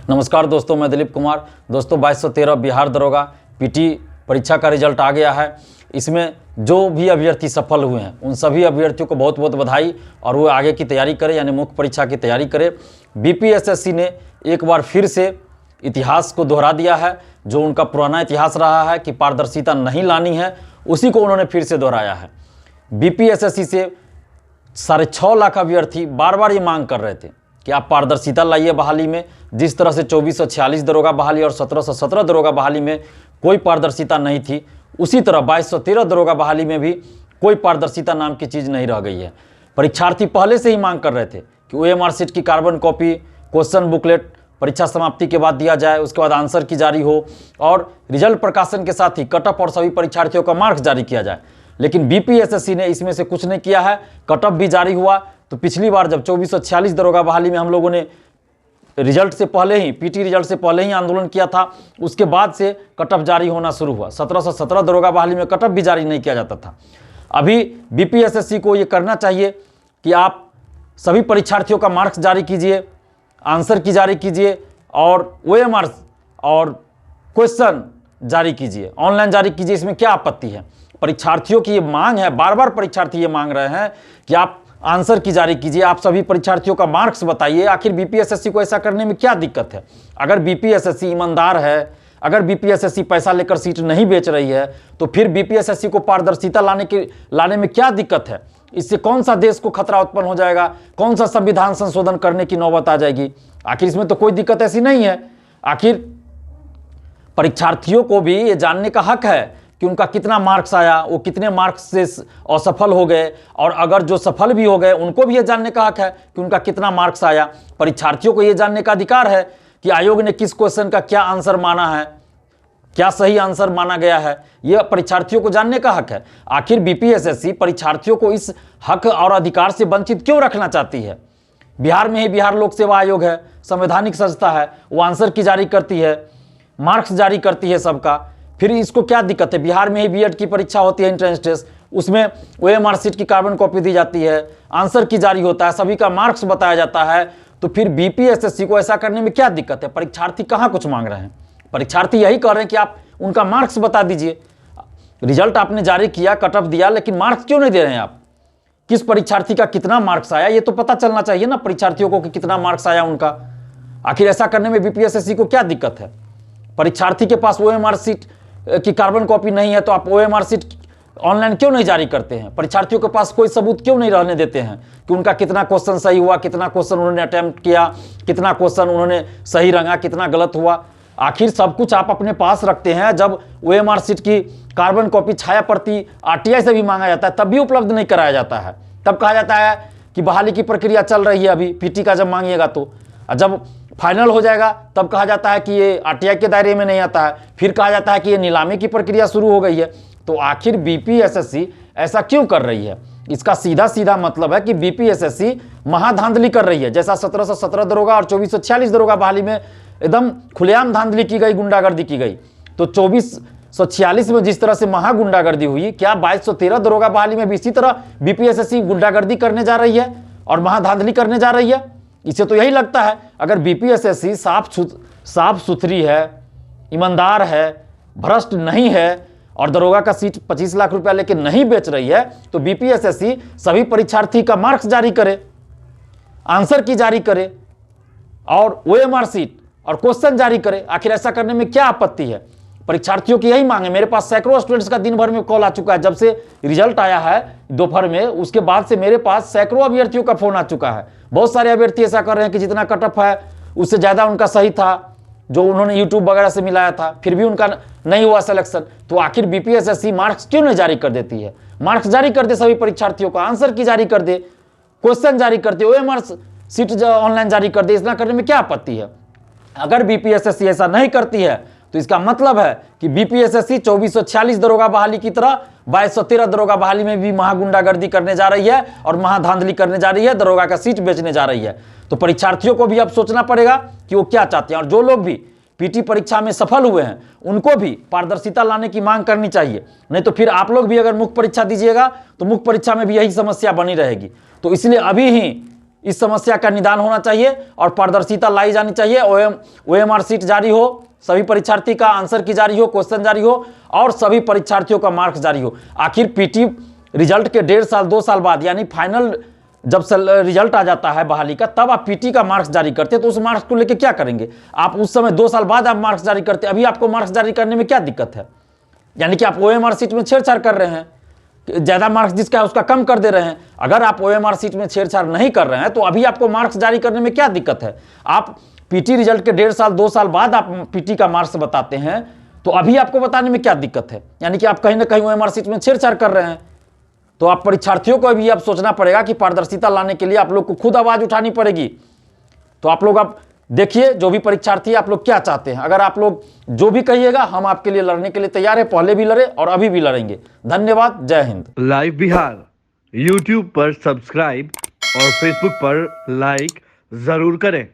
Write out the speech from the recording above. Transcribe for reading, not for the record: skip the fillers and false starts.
नमस्कार दोस्तों, मैं दिलीप कुमार। दोस्तों 2213 बिहार दरोगा पीटी परीक्षा का रिजल्ट आ गया है। इसमें जो भी अभ्यर्थी सफल हुए हैं उन सभी अभ्यर्थियों को बहुत बहुत बधाई और वो आगे की तैयारी करें, यानी मुख्य परीक्षा की तैयारी करें। बीपीएसएससी ने एक बार फिर से इतिहास को दोहरा दिया है। जो उनका पुराना इतिहास रहा है कि पारदर्शिता नहीं लानी है, उसी को उन्होंने फिर से दोहराया है। बीपीएसएससी से 6.5 लाख अभ्यर्थी बार बार ये मांग कर रहे थे कि आप पारदर्शिता लाइए बहाली में। जिस तरह से 2446 दरोगा बहाली और 1717 दरोगा बहाली में कोई पारदर्शिता नहीं थी, उसी तरह 2213 दरोगा बहाली में भी कोई पारदर्शिता नाम की चीज़ नहीं रह गई है। परीक्षार्थी पहले से ही मांग कर रहे थे कि ओएमआर शीट की कार्बन कॉपी, क्वेश्चन बुकलेट परीक्षा समाप्ति के बाद दिया जाए, उसके बाद आंसर की जारी हो और रिजल्ट प्रकाशन के साथ ही कट ऑफ और सभी परीक्षार्थियों का मार्क्स जारी किया जाए। लेकिन बीपीएसएससी ने इसमें से कुछ नहीं किया है। कट ऑफ भी जारी हुआ तो पिछली बार जब 2446 दरोगा बहाली में हम लोगों ने रिजल्ट से पहले ही, पीटी रिजल्ट से पहले ही आंदोलन किया था, उसके बाद से कट ऑफ जारी होना शुरू हुआ। 1717 दरोगा बहाली में कट ऑफ भी जारी नहीं किया जाता था। अभी बीपीएसएससी को ये करना चाहिए कि आप सभी परीक्षार्थियों का मार्क्स जारी कीजिए, आंसर की जारी कीजिए और ओएमआर और क्वेश्चन जारी कीजिए, ऑनलाइन जारी कीजिए। इसमें क्या आपत्ति है? परीक्षार्थियों की ये मांग है, बार बार परीक्षार्थी ये मांग रहे हैं कि आप आंसर की जारी कीजिए, आप सभी परीक्षार्थियों का मार्क्स बताइए। आखिर बीपीएसएससी को ऐसा करने में क्या दिक्कत है? अगर बीपीएसएससी ईमानदार है, अगर बीपीएसएससी पैसा लेकर सीट नहीं बेच रही है, तो फिर बीपीएसएससी को पारदर्शिता लाने में क्या दिक्कत है? इससे कौन सा देश को खतरा उत्पन्न हो जाएगा? कौन सा संविधान संशोधन करने की नौबत आ जाएगी? आखिर इसमें तो कोई दिक्कत ऐसी नहीं है। आखिर परीक्षार्थियों को भी ये जानने का हक है कि उनका कितना मार्क्स आया, वो कितने मार्क्स से असफल हो गए, और अगर जो सफल भी हो गए उनको भी ये जानने का हक है कि उनका कितना मार्क्स आया। परीक्षार्थियों को ये जानने का अधिकार है कि आयोग ने किस क्वेश्चन का क्या आंसर माना है, क्या सही आंसर माना गया है, यह परीक्षार्थियों को जानने का हक है। आखिर बीपीएसएससी परीक्षार्थियों को इस हक और अधिकार से वंचित क्यों रखना चाहती है? बिहार में ही बिहार लोक सेवा आयोग है, संवैधानिक संस्था है, वो आंसर की जारी करती है, मार्क्स जारी करती है सबका। फिर इसको क्या दिक्कत है? बिहार में ही बीएड की परीक्षा होती है, एंट्रेंस टेस्ट, उसमें ओएमआर शीट की कार्बन कॉपी दी जाती है, आंसर की जारी होता है, सभी का मार्क्स बताया जाता है। तो फिर बीपीएसएससी को ऐसा करने में क्या दिक्कत है? परीक्षार्थी कहाँ कुछ मांग रहे हैं? परीक्षार्थी यही कह रहे हैं कि आप उनका मार्क्स बता दीजिए। रिजल्ट आपने जारी किया, कट ऑफ दिया, लेकिन मार्क्स क्यों नहीं दे रहे हैं आप? किस परीक्षार्थी का कितना मार्क्स आया ये तो पता चलना चाहिए ना परीक्षार्थियों को कि कितना मार्क्स आया उनका। आखिर ऐसा करने में बीपीएसएससी को क्या दिक्कत है? परीक्षार्थी के पास ओएमआर शीट की कार्बन कॉपी नहीं है तो आप ओएमआर शीट ऑनलाइन क्यों नहीं जारी करते हैं? परीक्षार्थियों के पास कोई सबूत क्यों नहीं रहने देते हैं कि उनका कितना क्वेश्चन सही हुआ, कितना क्वेश्चन उन्होंने अटेम्प्ट किया, कितना क्वेश्चन उन्होंने सही रंगा, कितना गलत हुआ? आखिर सब कुछ आप अपने पास रखते हैं। जब ओएमआर शीट की कार्बन कॉपी छाया प्रति आरटीआई से भी मांगा जाता है तब भी उपलब्ध नहीं कराया जाता है। तब कहा जाता है कि बहाली की प्रक्रिया चल रही है अभी, पीटी का जब मांगिएगा तो, जब फाइनल हो जाएगा तब कहा जाता है कि ये आरटीआई के दायरे में नहीं आता है, फिर कहा जाता है कि ये नीलामी की प्रक्रिया शुरू हो गई है। तो आखिर बीपीएसएससी ऐसा क्यों कर रही है? इसका सीधा सीधा मतलब है कि बीपीएसएससी महाधांधली कर रही है। जैसा 1717 दरोगा और 2446 दरोगा बहाली में एकदम खुलेआम धांधली की गई, गुंडागर्दी की गई, तो 2446 में जिस तरह से महागुंडागर्दी हुई, क्या 2213 दरोगा बहाली में भी इसी तरह बीपीएसएससी गुंडागर्दी करने जा रही है और महाधांधली करने जा रही है? इसे तो यही लगता है। अगर बीपीएसएससी साफ सुथरी है, ईमानदार है, भ्रष्ट नहीं है और दरोगा का सीट 25 लाख रुपया लेके नहीं बेच रही है, तो बीपीएसएससी सभी परीक्षार्थी का मार्क्स जारी करे, आंसर की जारी करे और ओएमआर शीट और क्वेश्चन जारी करे। आखिर ऐसा करने में क्या आपत्ति है? परीक्षार्थियों की यही मांग है। मेरे पास सैकड़ों स्टूडेंट्स का दिन भर में कॉल आ चुका है। जब से रिजल्ट आया है दोपहर में, उसके बाद से मेरे पास सैकड़ों अभ्यर्थियों का फोन आ चुका है। बहुत सारे अभ्यर्थी ऐसा कर रहे हैं कि जितना कट ऑफ है उससे ज़्यादा उनका सही था, जो उन्होंने यूट्यूब वगैरह से मिलाया था, फिर भी उनका नहीं हुआ सिलेक्शन। तो आखिर बीपीएसएससी मार्क्स क्यों नहीं जारी कर देती है? मार्क्स जारी कर दे सभी परीक्षार्थियों का, आंसर की जारी कर दे, क्वेश्चन जारी कर दे, ओएमआर शीट ऑनलाइन जारी कर दे। इतना करने में क्या आपत्ति है? अगर बीपीएसएससी ऐसा नहीं करती है तो इसका मतलब है कि बीपीएसएससी 2446 दरोगा बहाली की तरह 2213 दरोगा बहाली में भी महागुंडागर्दी करने जा रही है और महाधांधली करने जा रही है, दरोगा का सीट बेचने जा रही है। तो परीक्षार्थियों को भी अब सोचना पड़ेगा कि वो क्या चाहते हैं। और जो लोग भी पीटी परीक्षा में सफल हुए हैं उनको भी पारदर्शिता लाने की मांग करनी चाहिए। नहीं तो फिर आप लोग भी अगर मुख्य परीक्षा दीजिएगा तो मुख्य परीक्षा में भी यही समस्या बनी रहेगी। तो इसलिए अभी ही इस समस्या का निदान होना चाहिए और पारदर्शिता लाई जानी चाहिए। OMR सीट जारी हो, सभी परीक्षार्थी का आंसर की जारी हो, क्वेश्चन जारी हो और सभी परीक्षार्थियों का मार्क्स जारी हो। आखिर पीटी रिजल्ट के 1.5 साल 2 साल बाद यानी फाइनल जब रिजल्ट आ जाता है बहाली का, तब आप पीटी का मार्क्स जारी करते हैं, तो उस मार्क्स को लेकर क्या करेंगे आप? उस समय 2 साल बाद आप मार्क्स जारी करते, अभी आपको मार्क्स जारी करने में क्या दिक्कत है? यानी कि आप OMR सीट में छेड़छाड़ कर रहे हैं, ज़्यादा मार्क्स जिसका है उसका कम कर दे रहे हैं। अगर आप OMR सीट में छेड़छाड़ नहीं कर रहे हैं तो अभी आपको मार्क्स जारी करने में क्या दिक्कत है? आप पीटी रिजल्ट के 1.5 साल 2 साल बाद आप पीटी का मार्क्स बताते हैं, तो अभी आपको बताने में क्या दिक्कत है? यानी कि आप कहीं ना कहीं OMR सीट में छेड़छाड़ कर रहे हैं। तो आप परीक्षार्थियों को भी अब सोचना पड़ेगा कि पारदर्शिता लाने के लिए आप लोग को खुद आवाज़ उठानी पड़ेगी। तो आप लोग अब देखिए, जो भी परीक्षार्थी आप लोग क्या चाहते हैं, अगर आप लोग जो भी कहिएगा हम आपके लिए लड़ने के लिए तैयार है, पहले भी लड़े और अभी भी लड़ेंगे। धन्यवाद, जय हिंद। लाइव बिहार YouTube पर सब्सक्राइब और Facebook पर लाइक जरूर करें।